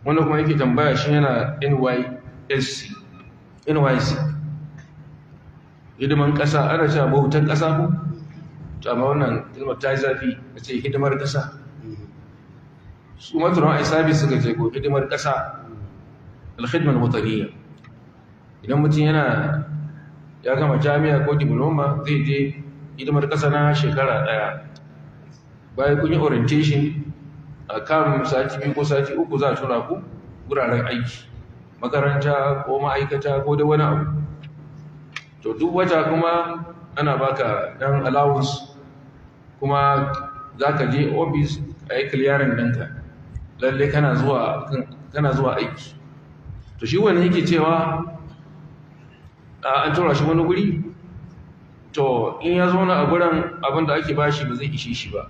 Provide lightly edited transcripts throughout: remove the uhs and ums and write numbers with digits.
wanda kuma yake tambaya shi yana NYC hidiman ƙasa, ana cewa bautan ƙasa ko? to amma wannan kalmar ta yi zafi a ce hidimar ƙasa. su maturan aisabi suka ce ko hidimar ƙasa alkhidmar mutaniya. idan mutum ya gama jami'a ko diploma zai je hidimar ƙasa na shekara ɗaya, bayan kun yi orientation a kan sati 2 ko sati 3 za a tura ku wuraren aiki, makaranta ko ma'aikata ko da wani abu. to duk wata kuma ana baka dan allowance, kuma za ka je office a yi clearing ɗinka, lalle kana zuwa aiki. to shi wani yake cewa an tura shi wani guri, to in ya zauna a gurin abinda ake bashi ba zai ishe shi ba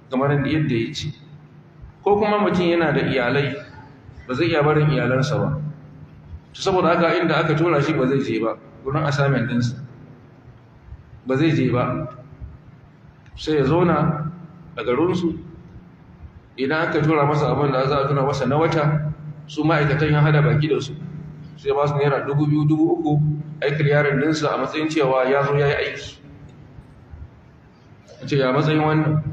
kamar yadda ya ce, ko kuma mutum yana da iyalai ba zai iya barin iyalansa ba, to saboda haka inda aka tura shi ba zai je ba, gurin assignment ɗinsa ba zai je ba, sai ya zauna a garinsu. idan aka tura masa abin da za a tura masa na wata, su ma'aikatan ya hada baki da su sai ba su naira 2,000 3,000 aikin yaron dinsa a matsayin cewa ya zo ya yi aiki. ce ya matsayin wannan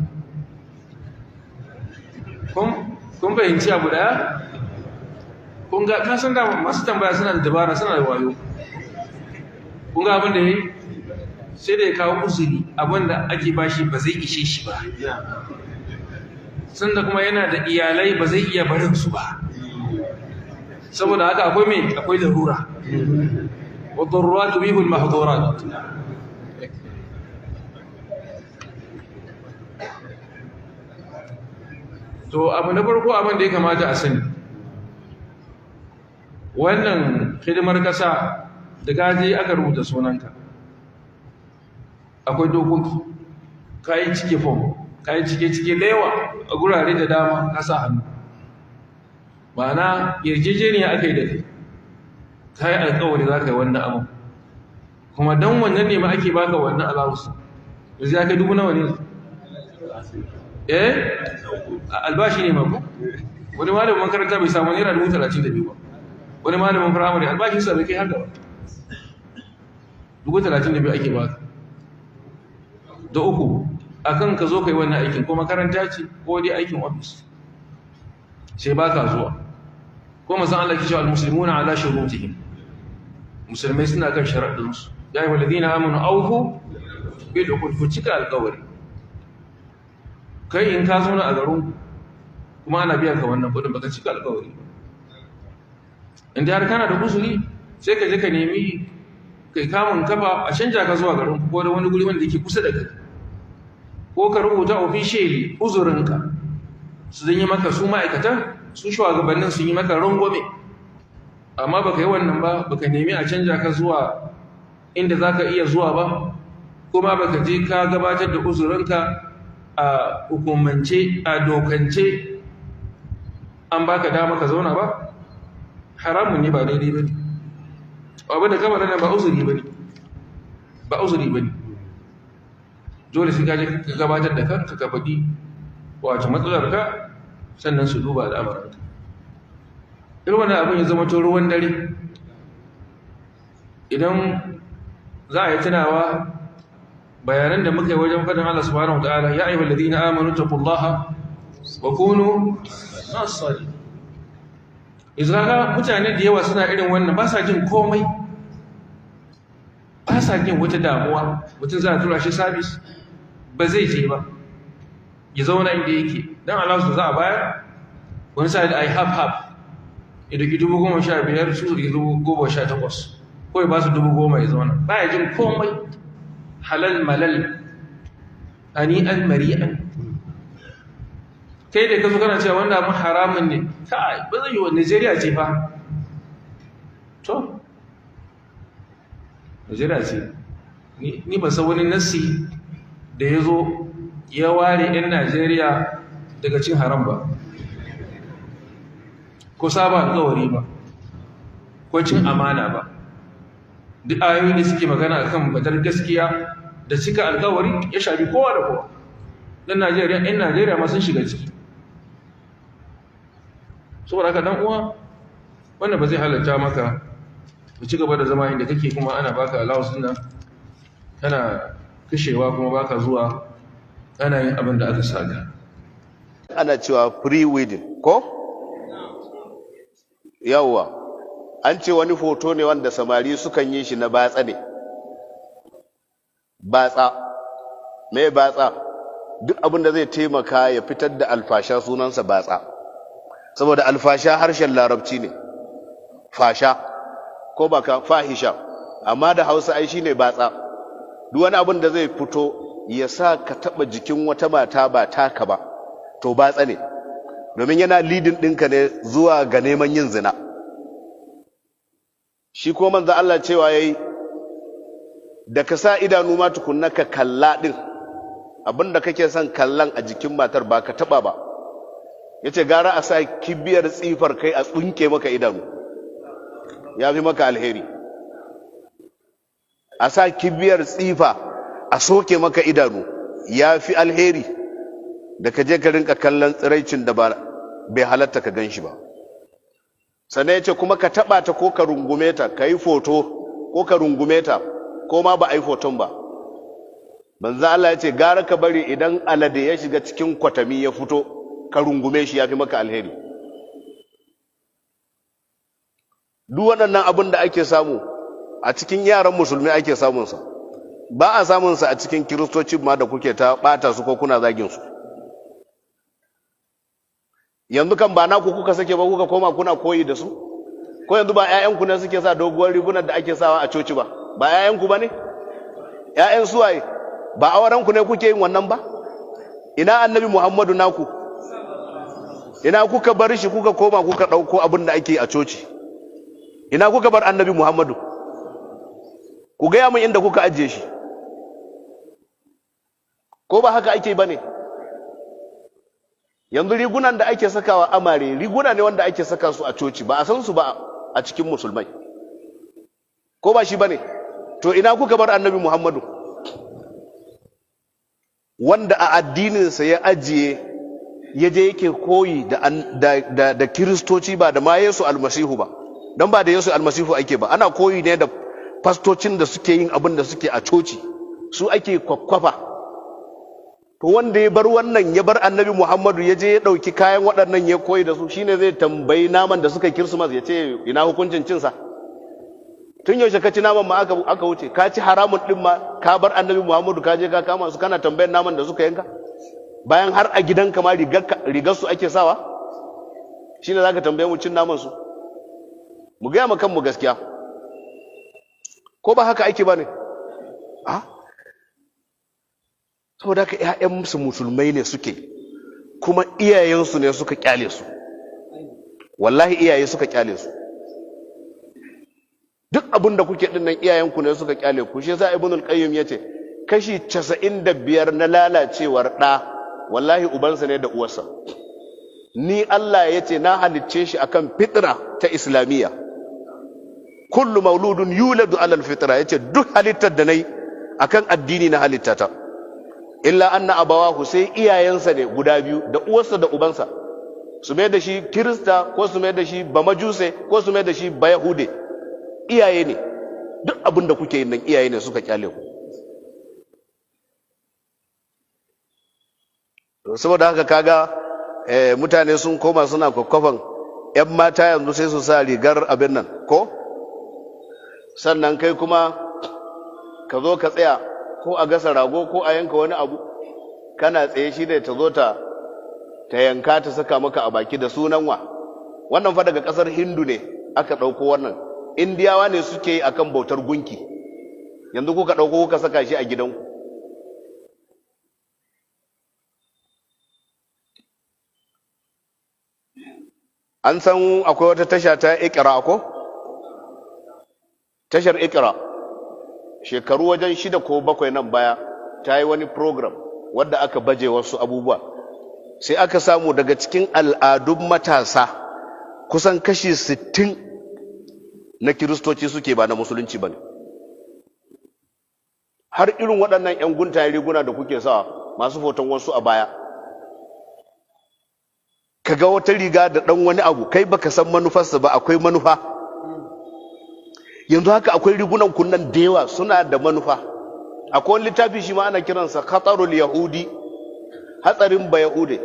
kun fahimci abu daya? kun ga kasan da masu tambaya suna da dabara, suna da wayo. kun ga abin da ya yi sai da ya kawo uzuri, abin da ake bashi ba zai ishe shi ba, sun da kuma yana da iyalai ba zai iya barin su ba, saboda haka akwai larura. والضرورات تبيح المحظورات. to abu na farko abin da ya kamata a sani, wannan hidimar kasa da gaji aka rubuta sunanka, akwai dokoki, kayi cike form, kayi cike da yawa a gurare da dama kasa hannu, ma'ana yarjejeniya aka yi da kai, kayi alkawari za ka yi wannan abu, kuma don wannan ne ma ake baka wannan allowance. yanzu ya kai 1000 nawa ne? albashi ne mako? wani malamin makaranta bai samu naira 32,000 ba, wani malamin firamare albashinsa bai kai haka ba, 32,000 ake baka da uku akan ka zo ka yi wannan aikin, ko makaranta ce ko dai aikin ofis, sai baka zuwa. ko masan Allah ke cewa al-muslimuna ala shurutihim, musulmai suna kan sharaɗinsu. ya yi walladina amanu auku bil uqud, ku cika alƙawari. kai in ka zauna a garin kuma ana biyan ka wannan kudin baka cika alƙawari ba, inda har kana da uzuri sai ka je ka nemi kai kamun kafa a canja ka zuwa garin ko da wani guri wanda yake kusa da kai, ko ka rubuta officially uzurinka su yi maka, su ma'aikatan su shugabannin sun yi maka rangwame. amma baka yi wannan ba, baka nemi a canja ka zuwa inda za ka iya zuwa ba, kuma baka je ka gabatar da uzurinka a hukumance, a dokance an baka dama ka zauna ba, haramun ne, ba daidai ba ne. abin da kamar nan ba uzuri ba ne, ba uzuri ba ne. dole sai ka je ka gabatar da kanka, ka faɗi wato matsalarka, sannan su duba al'amuranka. irin wannan abin ya zama to ruwan dare. idan za a yi tunawa bayanan da muka yi wajen faɗin Allah subhanahu wataala, ya ayyuhal ladina amanu taqullaha wa kunu as-sadiqin. izraga mutane da yawa suna irin wannan, ba sa jin komai, ba sa jin wata damuwa. mutum za a tura shi sabis ba zai je ba, ya zauna inda yake, dan Allah su za a bayar wani sai da ai half idan ki 15,000 su ki 18,000, ko ya ba su 10,000 ya zauna, ba ya jin komai. halal malal, ani'an mari'an. kai da ka zo kana cewa wanda mu haramun ne, kai ba zai yi wa Nigeria ce fa, to Nigeria ce. ni ba san wani nassi da ya zo ya ware 'yan Najeriya daga cin haram ba, ko saba alƙawari ba, ko cin amana ba. duk ayoyi da suke magana akan badar gaskiya da cika alƙawari ya shafi kowa da kowa. dan Najeriya, 'yan Najeriya ma sun shiga ciki. saboda haka dan uwa wannan ba zai halarta maka ku ci gaba da zama inda kake kuma ana baka allowance din nan kana kashewa kuma baka zuwa ana yin abin da aka saka. Ana cewa free wedding ko yawwa an ce wani hoto ne wanda samari sukan yi shi na batsa ne. Batsa me batsa? Duk abin da zai taimaka ya fitar da alfasha sunansa batsa, saboda alfasha harshen larabci ne, fasha ko baka fahisha, amma da hausa ai shine batsa. Duk wani abin da zai fito ya sa ka taba jikin wata mata ba taka ba to batsa ne, domin yana leading ɗinka ne zuwa ga neman yin zina. Shi ko manzo Allah cewa yayi da ka sa idanu ma tukunna ka kalla din abinda kake son kallan a jikin matar ba ka taba ba, yace gara a sa kibiyar tsifar kai a tsunke maka idanu ya fi maka alheri. A sa kibiyar tsifa a soke maka idanu ya fi alheri da ka je ka rinka kallon tsiraicin da bai halatta ka gan shi ba. Sannan yace kuma ka taba ta ko ka rungume ta, ka yi foto ko ka rungume ta ko ma ba a yi foton ba. Manzo Allah ya ce gara ka bari idan alade ya shiga cikin kwatami ya fito ka rungume shi ya fi maka alheri. Duk waɗannan abin da ake samu a cikin yaran musulmi ake samunsa, ba a samunsa a cikin kiristoci ma da kuke ta ɓata su ko kuna zagin su. Yanzu kan ba naku kuka sake ba kuka koma kuna koyi da su? Ko yanzu ba 'ya'yanku ne suke sa doguwar rigunan da ake sawa a coci ba? Ba 'ya'yanku ba ne? 'Ya'yan suwaye? Ba aurenku ne kuke yin wannan ba? Ina annabi Muhammadu naku? Ina kuka bar shi kuka koma kuka ɗauko abin da ake a coci? Ina kuka bar annabi Muhammadu? Ku gaya min inda kuka ajiye shi. Ko ba haka ake ba ne? Yanzu rigunan da ake sakawa amare riguna ne wanda ake saka su a coci, ba a san su ba a cikin musulmai. Ko ba shi ba ne? To ina kuka bar annabi Muhammadu? Wanda a addininsa ya ajiye ya je yake koyi da kiristoci ba da ma Yesu almasihu ba, don ba da Yesu almasihu ake ba, ana koyi ne da fastocin da suke yin abin da suke a coci, su ake kwakwafa. To wanda ya bar wannan ya bar annabi Muhammadu ya je ya ɗauki kayan waɗannan ya koyi da su, shine zai tambayi naman da suka kirsimas ya ce ina hukuncin cinsa. Tun yaushe ka ci naman ma aka wuce, ka ci haramun ɗin ma ka bar annabi Muhammadu ka je ka kama su kana tambayar naman da suka yanka, bayan har a gidanka ma rigar su ake sawa, shine zaka tambaye mu cin naman su? Mu gaya ma kanmu gaskiya, ko ba haka ake ba ne? Saboda haka ‘ya'yansu musulmai ne suke, kuma iyayensu ne suka kyale su, wallahi iyaye suka kyale su. Duk abin da kuke dinnan iyayenku ne suka kyale ku. Shi yasa Ibnul Qayyim yace kashi 95 na lalacewar ɗa wallahi ubansa ne da uwarsa. Ni Allah yace na halicce shi akan fitra ta Islamiyya. Kullu mauludun yuladu alal fitra, yace duk halittar da nayi akan addini na halittata. Illa anna abawahu, sai iyayensa ne guda biyu da uwarsa da ubansa, su mai da shi Kirista ko su mai da shi Bamajuse ko su mai da shi Bayahude. Iyaye ne, duk abin da kuke yin nan iyaye ne suka kyale ku. Saboda haka kaga mutane sun koma suna kwakwafan ‘yan mata yanzu sai su sa rigar abin nan ko? Sannan kai kuma ka zo ka tsaya ko a gasa rago ko a yanka wani abu, kana tsaye shi da ta zo ta yanka ta saka maka a baki da sunan wa. Wannan fa daga ƙasar Hindu ne aka ɗauko wannan. Indiyawa ne suke yi akan bautar gunki, yanzu kuka ɗauko kuka saka shi a gidanku. An san akwai wata tasha ta Iqra ko? Tashar Iqra shekaru wajen 6 ko 7 nan baya ta yi wani program wadda aka baje wasu abubuwa, sai aka samu daga cikin al'adun matasa kusan kashi 60 na kiristoci suke, ba na musulunci ba ne. Har irin waɗannan 'yan guntayen riguna da kuke sawa masu foton wasu a baya, kaga wata riga da dan wani abu kai baka san manufarsa ba, akwai manufa. Yanzu haka akwai rigunan kunnan da yawa suna da manufa. Akwai wani littafi shi ma ana kiransa khatarul yahudi, hatsarin ba yahude.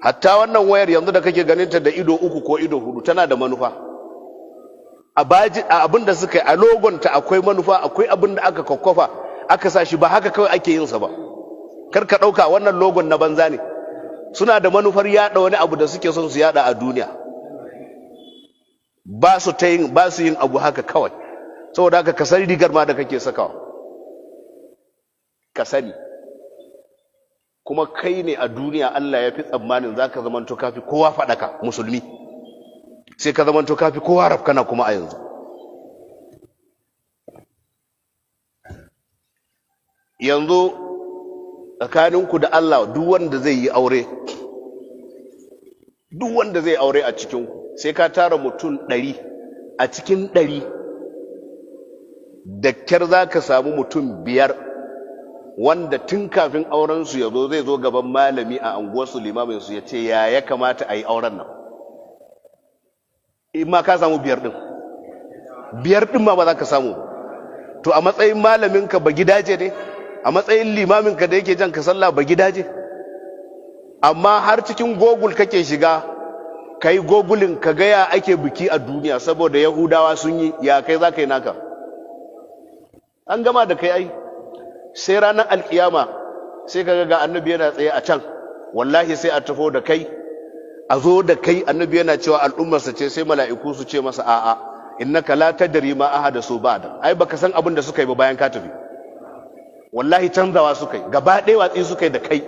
Hatta wannan wayar yanzu da kake ganin ta da ido uku ko ido hudu tana da manufa. A abin da suka yi a logonta akwai manufa, akwai abin da aka kwakwafa aka sa shi, ba haka kawai ake yin sa ba. Kar ka ɗauka wannan logon na banza ne. Suna da manufar yada wani abu da suke son su yada a duniya. Ba su yin abu haka kawai. Saboda haka ka sani rigar ma da kake sakawa, ka sani. Kuma kai ne a duniya Allah ya fi tsammanin za ka zamanto kafi kowa faɗaka musulmi, sai ka zamanto kafi kowa rafkana kuma a yanzu. Yanzu tsakaninku da Allah duk wanda zai yi aure, duk wanda zai aure a cikinku sai ka tara mutum 100, a cikin 100 da kyar za ka samu mutum 5 wanda tun kafin aurensu ya zo zai zo gaban malami a anguwarsu, limaminsu ya ce ya kamata a yi auren nan. In ma ka samu 5 ɗin, 5 ɗin ma ba za ka samu. To a matsayin malaminka ba gidaje ne, a matsayin limaminka da yake jan ka sallah ba gidaje, amma har cikin Google kake shiga ka yi gogulin ka gaya ake biki a duniya saboda Yahudawa sun yi, ya kai za ka yi naka? An gama da kai ai. Sai ranar alkiyama sai ka ga annabi yana tsaye a can, wallahi sai a tafo da kai, a zo da kai, annabi yana cewa al'ummarsa ce, sai mala'iku su ce masa a'a innaka la tadri ma ahadasu ba'da, ai baka san abin da suka yi ba bayan ka tafi. Wallahi canzawa suka yi, gaba ɗaya watsi suka yi da kai.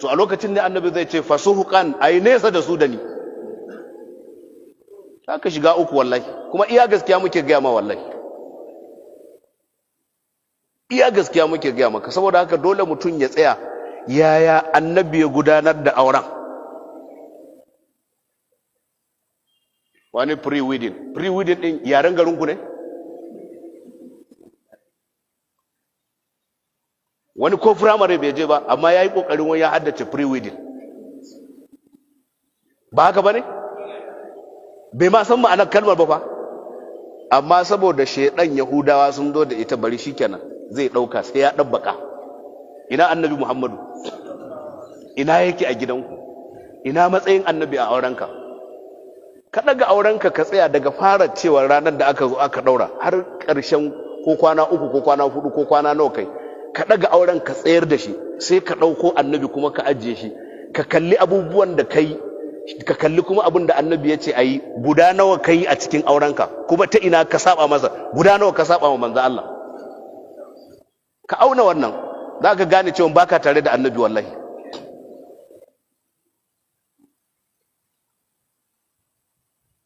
To a lokacin da annabi zai ce fasuhuqan, ai nesa da su da ni. Haka shiga uku wallahi, kuma iya gaskiya muke gaya ma wallahi. Iya gaskiya muke gaya maka, saboda haka dole mutum ya tsaya yaya annabi ya gudanar da auren. Wani pre-wedding din yaren garinku ne? Wani ko firamare bai je ba, amma ya yi ƙoƙarin wani ya haddace pre-wedding. Ba haka ba ne? Bai ma san ma'anar kalmar ba fa. Amma saboda shaidan Yahudawa sun zo da ita, bari shikenan zai ɗauka sai ya ɗabbaka. Ina annabi Muhammadu? Ina yake a gidanku? Ina matsayin annabi a aurenka? Ka ɗaga aurenka ka tsaya daga fara cewa ranar da aka zo aka ɗaura har ƙarshen ko kwana 3 ko kwana 4 ko kwana nawa kai, ka ɗaga auren ka tsayar da shi, sai ka ɗauko annabi kuma ka ajiye shi, ka kalli abubuwan da kai, ka kalli kuma abin da annabi ya ce a yi, guda nawa ka yi a cikin aurenka, kuma ta ina ka saba masa, guda nawa ka saba wa manzo Allah. Ka auna wannan, za ka gane cewa baka tare da annabi wallahi.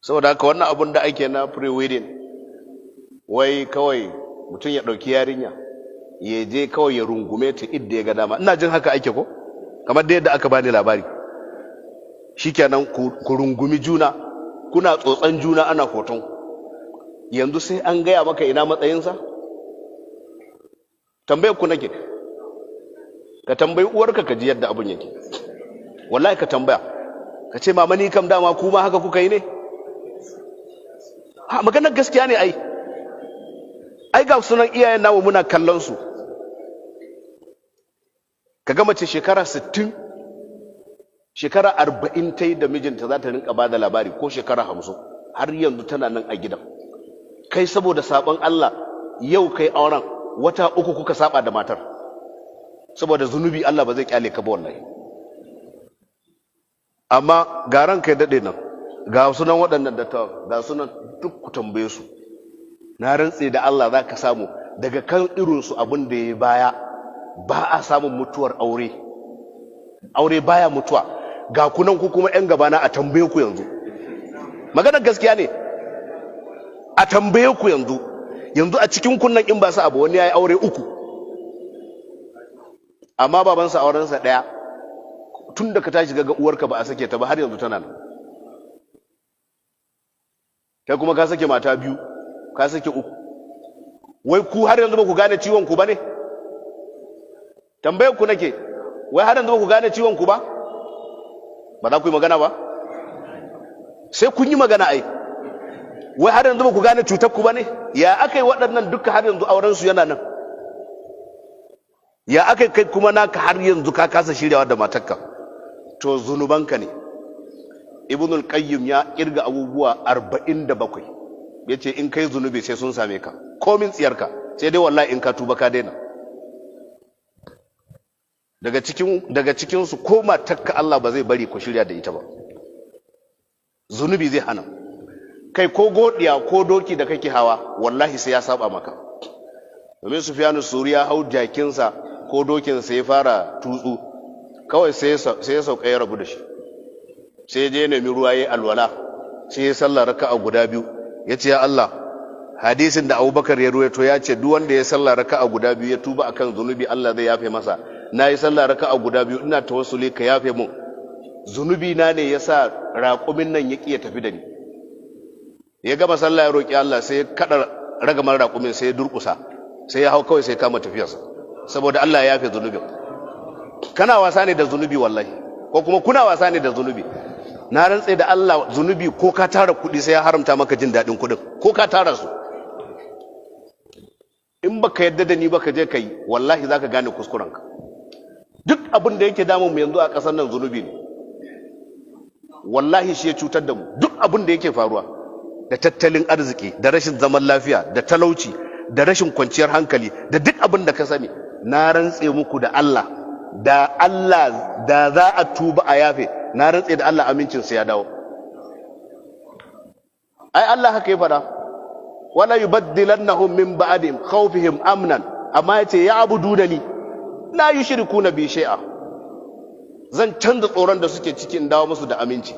Saboda haka wannan abin da ake na pre-wedding, wai kawai mutum ya ɗauki yarinya ya je kawai ya rungume ta idda ya ga dama. Ina jin haka ake ko? Kamar da yadda aka bani labari. Shikenan ku rungumi juna, kuna tsotsan juna ana hoton. Yanzu sai an gaya maka ina matsayinsa? Tambayar ku nake. Ka tambayi uwarka ka ji yadda abin yake. Wallahi ka tambaya. Ka ce mama ni kam dama kuma haka kuka yi ne? Ha, maganar gaskiya ne ai. Ai ga sunan iyayen namu muna kallon su. Ka ga mace shekara 60, shekara 40 ta yi da mijinta za ta rinka bada labari, ko shekara 50, har yanzu tana nan a gidan. Kai saboda sabon Allah yau kai auren wata 3 kuka saba da matar, saboda zunubi Allah ba zai kyale ka ba wallahi. Amma garan kai dade nan, ga sunan waɗannan dattawa, ga sunan duk ku tambaye su. Na rantse da Allah za ka samu daga kan irinsu abin da ya baya, ba a samun mutuwar aure. Aure baya mutuwa. Ga kunan ku kuma 'yan gabana a tambaye ku yanzu. Maganar gaskiya ne. A tambaye ku yanzu. Yanzu a cikin kunnan in ba sa abu wani ya yi aure 3. Amma babansa aurensa 1. Tun da ka tashi ga uwarka ba a sake ta ba, har yanzu tana nan. Kai kuma ka sake mata 2, ka sake 3. Wai ku har yanzu ba ku gane ciwon ku ba ne? Tambayar ku nake, wai har yanzu ba ku gane ciwon ku ba? ba za ku yi magana ba sai kun yi magana ai. Wai har yanzu ba ku gane cutar ku ba ne? Ya aka yi waɗannan duka har yanzu auren su yana nan? Ya aka kai kuma naka har yanzu ka kasa shiryawa da matarka? To zunubanka ne. Ibnul Qayyim ya kirga abubuwa 47 yace in kai zunubi sai sun same ka komin tsiyarka, sai dai wallahi in ka tuba ka daina. Daga cikin su ko matarka Allah ba zai bari ku shirya da ita ba. Zunubi zai hana. Kai ko godiya ko doki da kake hawa wallahi sai ya saba maka. Domin Sufyanu Suri ya hau jakinsa ko dokinsa ya fara tutsu, kawai sai ya sauka ya rabu da shi. Sai ya je nemi ruwa ya alwala, sai ya sallah raka'a guda biyu. Ya ce ya Allah, hadisin da Abubakar ya ruwaito ya ce duk wanda ya sallah raka'a guda biyu ya tuba akan zunubi Allah zai yafe masa. Na yi sallah raka'a guda biyu ina tawassuli ka yafe mun. Zunubi na ne yasa raƙumin nan ya ya tafi da ni. Ya gama sallah ya roki Allah, sai ya kada ragamar raƙumin, sai ya durƙusa, sai ya hau kawai sai ya kama tafiyarsa saboda Allah ya yafe zunubin. Kana wasa ne da zunubi wallahi, ko kuma kuna wasa ne da zunubi. Na rantse da Allah, zunubi ko ka tara kuɗi sai ya haramta maka jin daɗin kuɗin, ko ka tara su. In baka yadda da ni baka je ka yi, wallahi zaka gane kuskurenka. Duk abin da yake damun mu yanzu a ƙasar nan zunubi ne. Wallahi shi ya cutar da mu. Duk abin da yake faruwa, da tattalin arziki, da rashin zaman lafiya, da talauci, da rashin kwanciyar hankali, da duk abin da ka sani, na rantse muku da Allah da za a tuba a yafe, na rantse da Allah amincinsa ya dawo. Ai Allah haka ya fada, wala yubaddilannahum min ba'dihim khawfihim amnan, amma yace ya abudunani la yushrikuna bi shay'a. Zan canza tsoron da suke cikin dawo musu da aminci.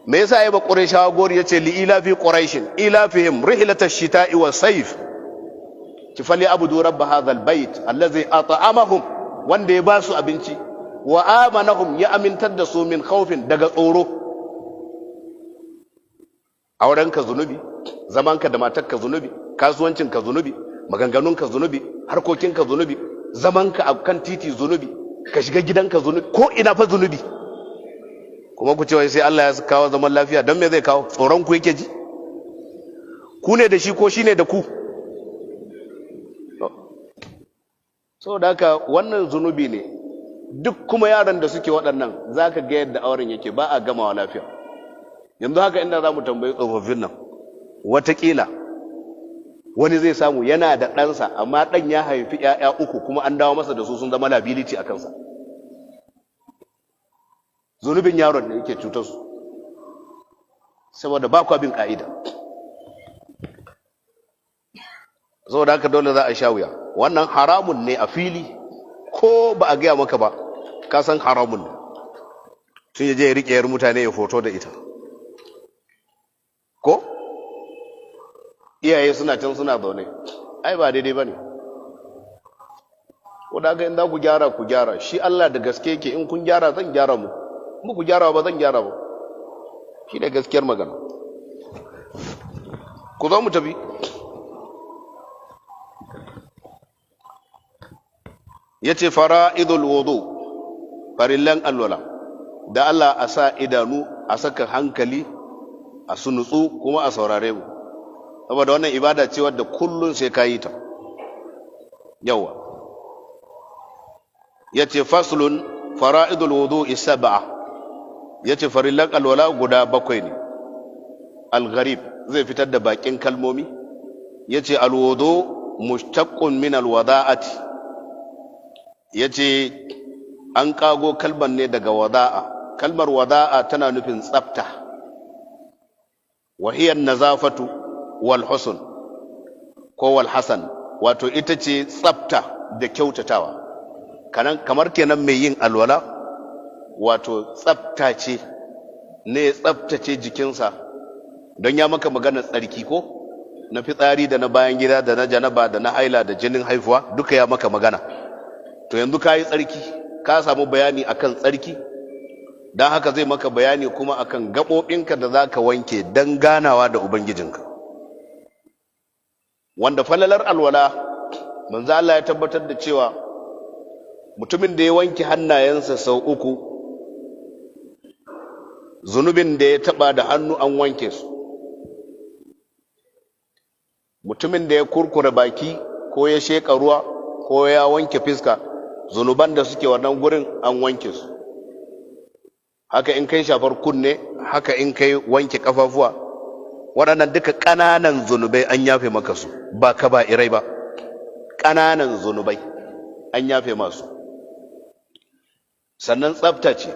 Me yasa ai ba Qurayshawa gori yace li ila fi quraishin ila fihim rihlatash shita'i was sayf, kifali abudu rabb hadha albayt allazi at'amahum, wanda ya ba su abinci, wa amanahum, ya amintar da su min khawfin, daga tsoro. Aurenka zunubi, zamanka da matarka zunubi, kasuwancinka zunubi, maganganunka zunubi, harkokinka zunubi, zamanka a kan titi zunubi, ka shiga gidanka zunubi, ko ina fa zunubi. Kuma ku ce wai sai Allah ya kawo zaman lafiya, don me zai kawo? Tsoron ku yake ji? Ku ne da shi ko shi ne da ku? Saboda haka wannan zunubi ne. Duk kuma yaran da suke waɗannan za ka ga yadda auren yake, ba a gamawa lafiya. Yanzu haka inda za mu tambayi tsofaffin nan, watakila wani zai samu yana da ɗansa, amma ɗan ya haifi ‘ya'ya 3 kuma an dawo masa da su sun zama liability a kansa. Zunubin yaron ne yake cutar su, saboda ba kwa bin ƙa'ida. Saboda haka dole za a sha wuya. Wannan haramun ne a fili, ko ba a gaya maka ba ka san haramun ne. Sun je ya riƙe yar mutane ya foto da ita, ko iyaye suna can suna zaune, ai ba daidai ba ne. Ko da haka in za ku gyara, shi Allah da gaske yake. In kun gyara zan gyara mu, in ku gyara ba zan gyara ba. Shi ne gaskiyar magana. Ku zo mu tafi. Yace fara'idul wudu, farillan alwala, da Allah a sa idanu, a saka hankali, a su nutsu kuma a saurare mu, saboda wannan ibada ce wadda kullun sai ka yi ta. Yawa yace faslun fara'idul wudu sab'a, yace farillan alwala guda 7 ne. Al-gharib zai fitar da bakin kalmomi. Yace al-wudu mushtaqqun min al-wada'ati, yace an kago kalmar ne daga wada'a. Kalmar wada'a tana nufin tsafta, wa hiya an-nazafatu wal husn ko wal hasan, wato ita ce tsafta da kyautatawa. Kamar kenan mai yin alwala wato tsafta ce ne, tsaftace jikinsa, don ya maka magana tsarki ko na fitsari da na bayan gida da na janaba da na haila da jinin haifuwa, duka ya maka magana. To yanzu ka yi tsarki, ka samu bayani akan tsarki, don haka zai maka bayani kuma akan gaɓoɓinka da za ka wanke don ganawa da Ubangijinka. Wanda falalar alwala, manzo Allah ya tabbatar da cewa mutumin da ya wanke hannayensa sau 3 zunubin da ya taba da hannu an wanke su, mutumin da ya kurkure baki ko ya sheka ruwa ko ya wanke fiska, zunuban da suke wannan gurin an wanke su. Haka in kai shafar kunne, haka in kai wanke kafafuwa, waɗannan duka ƙananan zunubai an yafe maka su, ba kaba'irai ba, ƙananan zunubai an yafe masu. Sannan tsafta ce,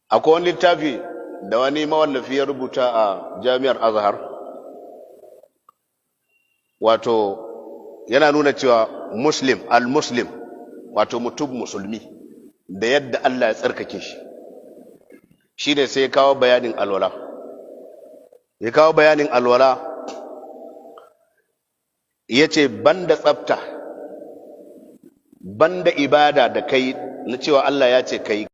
akwai wani littafi da wani mawallafi ya rubuta a jami'ar Azhar, wato yana nuna cewa muslim, al-muslim, wato mutum musulmi da yadda Allah ya tsarkake shi. Shi ne sai ya kawo bayanin alwala. Ya kawo bayanin alwala, ya ce banda tsafta, banda ibada da kai na cewa Allah ya ce kai